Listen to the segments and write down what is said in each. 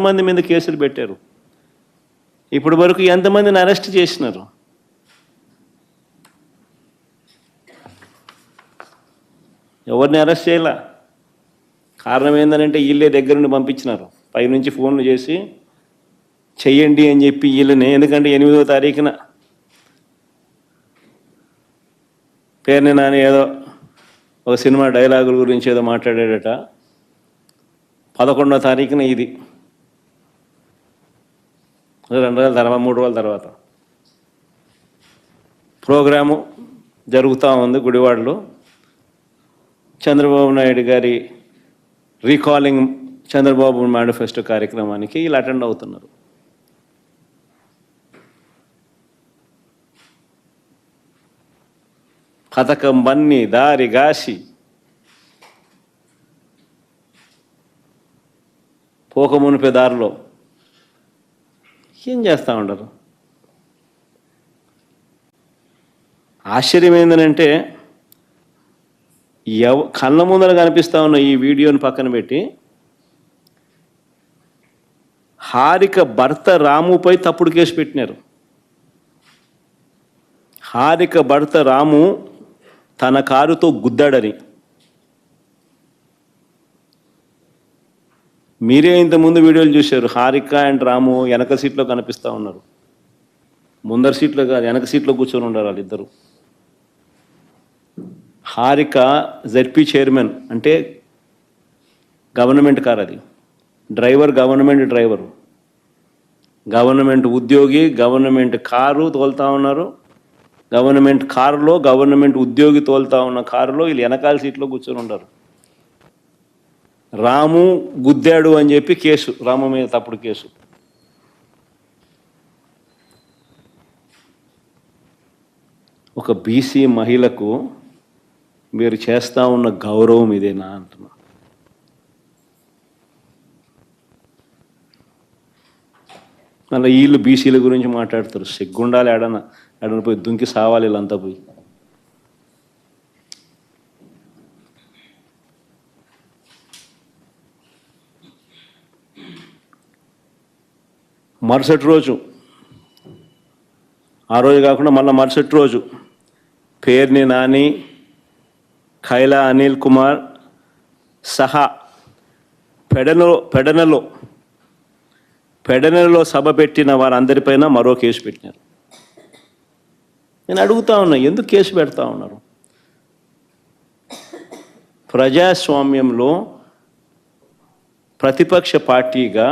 మంది మీద కేసులు పెట్టారు. ఇప్పటి వరకు ఎంతమందిని అరెస్ట్ చేసినారు? ఎవరిని అరెస్ట్ చేయాల? కారణం ఏంటంటే వీళ్ళే దగ్గర నుండి పంపించినారు, పైనుంచి ఫోన్లు చేసి చెయ్యండి అని చెప్పి వీళ్ళని. ఎందుకంటే 8వ తారీఖున పేరుని నాని ఏదో ఒక సినిమా డైలాగుల గురించి ఏదో మాట్లాడాడట. 11వ తారీఖున ఇది 2 రోజుల తర్వాత 3 రోజుల తర్వాత ప్రోగ్రాము జరుగుతూ ఉంది గుడివాడలో. చంద్రబాబు నాయుడు గారి రీకాలింగ్ చంద్రబాబు మేనిఫెస్టో కార్యక్రమానికి వీళ్ళు అటెండ్ అవుతున్నారు. పథకం బన్ని దారి గాసి పోకమునిపే దారిలో ఏం చేస్తూ ఉండరు. ఆశ్చర్యం ఏంటంటే కళ్ళ ముందర కనిపిస్తూ ఉన్న ఈ వీడియోని పక్కన పెట్టి హారిక భర్త రాముపై తప్పుడు కేసు పెట్టినారు. హారిక భర్త రాము తన కారుతో గుద్దాడని. మీరే ఇంతకుముందు వీడియోలు చూశారు. హారిక అండ్ రాము వెనక సీట్లో కనిపిస్తూ ఉన్నారు, ముందర సీట్లో కాదు, వెనక సీట్లో కూర్చొని ఉన్నారు వాళ్ళిద్దరు. హారిక జెడ్పీ చైర్మన్, అంటే గవర్నమెంట్ కారు అది. డ్రైవర్ గవర్నమెంట్ డ్రైవరు, గవర్నమెంట్ ఉద్యోగి, గవర్నమెంట్ కారు తోలుతూ ఉన్నారు. గవర్నమెంట్ కారులో గవర్నమెంట్ ఉద్యోగి తోలుతూ ఉన్న కారులో వీళ్ళు వెనకాల సీట్లో కూర్చొని ఉంటారు. రాము గుద్దాడు అని చెప్పి కేసు, రాము మీద తప్పుడు కేసు. ఒక బీసీ మహిళకు మీరు చేస్తూ ఉన్న గౌరవం ఇదేనా అంటున్నా. మళ్ళీ వీళ్ళు బీసీల గురించి మాట్లాడతారు. సిగ్గుండాలి, ఎడన పోయి దుంకి సావాలి వీళ్ళంతా పోయి. మరుసటి రోజు, ఆ రోజు కాకుండా మళ్ళీ మరుసటి రోజు పేర్ని నాని, ఖైలా అనిల్ కుమార్ సహా పెడనలో సభ పెట్టిన వారందరిపైన మరో కేసు పెట్టినారు. నేను అడుగుతా ఉన్నా, ఎందుకు కేసు పెడతా ఉన్నారు? ప్రజాస్వామ్యంలో ప్రతిపక్ష పార్టీగా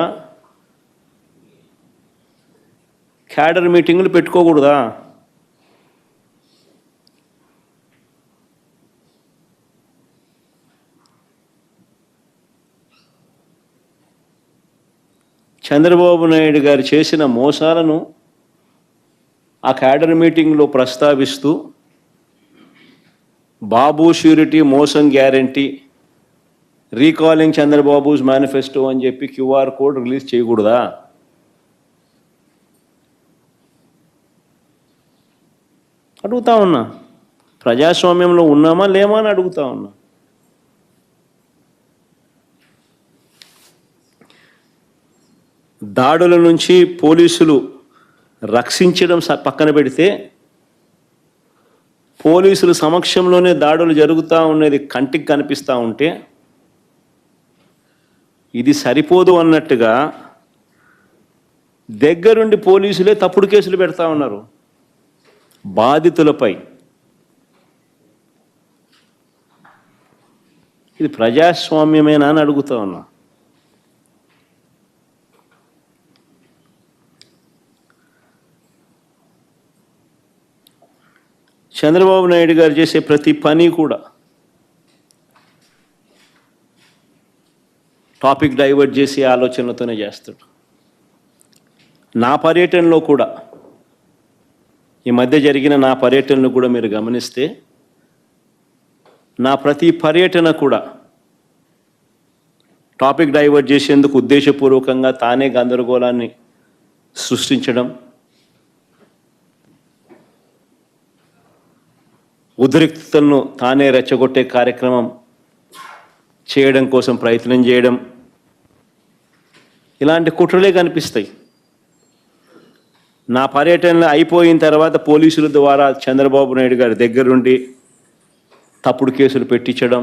క్యాడర్ మీటింగులు పెట్టుకోకూడదా? చంద్రబాబు నాయుడు గారు చేసిన మోసాలను ఆ క్యాడర్ మీటింగ్లో ప్రస్తావిస్తూ బాబు ష్యూరిటీ, మోసం గ్యారంటీ, రీకాలింగ్ చంద్రబాబుస్ మేనిఫెస్టో అని చెప్పి QR కోడ్ రిలీజ్ చేయకూడదా? అడుగుతా ఉన్నా. ప్రజాస్వామ్యంలో ఉన్నామా లేమా అని అడుగుతా ఉన్నా. దాడుల నుంచి పోలీసులు రక్షించడం పక్కన పెడితే, పోలీసుల సమక్షంలోనే దాడులు జరుగుతూ ఉన్నది కంటికి కనిపిస్తూ ఉంటే ఇది సరిపోదు అన్నట్టుగా దగ్గరుండి పోలీసులే తప్పుడు కేసులు పెడతా ఉన్నారు బాధితులపై. ఇది ప్రజాస్వామ్యమేనా అని అడుగుతా ఉన్నా. చంద్రబాబు నాయుడు గారు చేసే ప్రతి పని కూడా టాపిక్ డైవర్ట్ చేసే ఆలోచనలతోనే చేస్తాడు. నా పర్యటనలో కూడా, ఈ మధ్య జరిగిన నా పర్యటనలు కూడా మీరు గమనిస్తే, నా ప్రతి పర్యటన కూడా టాపిక్ డైవర్ట్ చేసేందుకు ఉద్దేశపూర్వకంగా తానే గందరగోళాన్ని సృష్టించడం, ఉద్రిక్తతలను తానే రెచ్చగొట్టే కార్యక్రమం చేయడం కోసం ప్రయత్నం చేయడం, ఇలాంటి కుట్రలే కనిపిస్తాయి. నా పర్యటనలో అయిపోయిన తర్వాత పోలీసుల ద్వారా చంద్రబాబు నాయుడు గారి దగ్గరుండి తప్పుడు కేసులు పెట్టించడం,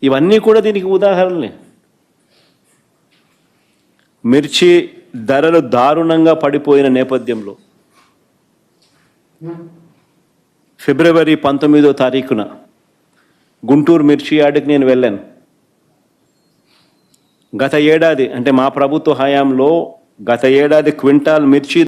ఇవన్నీ కూడా దీనికి ఉదాహరణలే. మిర్చి ధరలు దారుణంగా పడిపోయిన నేపథ్యంలో ఫిబ్రవరి 19వ తారీఖున గుంటూరు మిర్చి యార్డుకి నేను వెళ్ళాను. గత ఏడాది అంటే మా ప్రభుత్వ హయాంలో గత ఏడాది క్వింటాల్ మిర్చి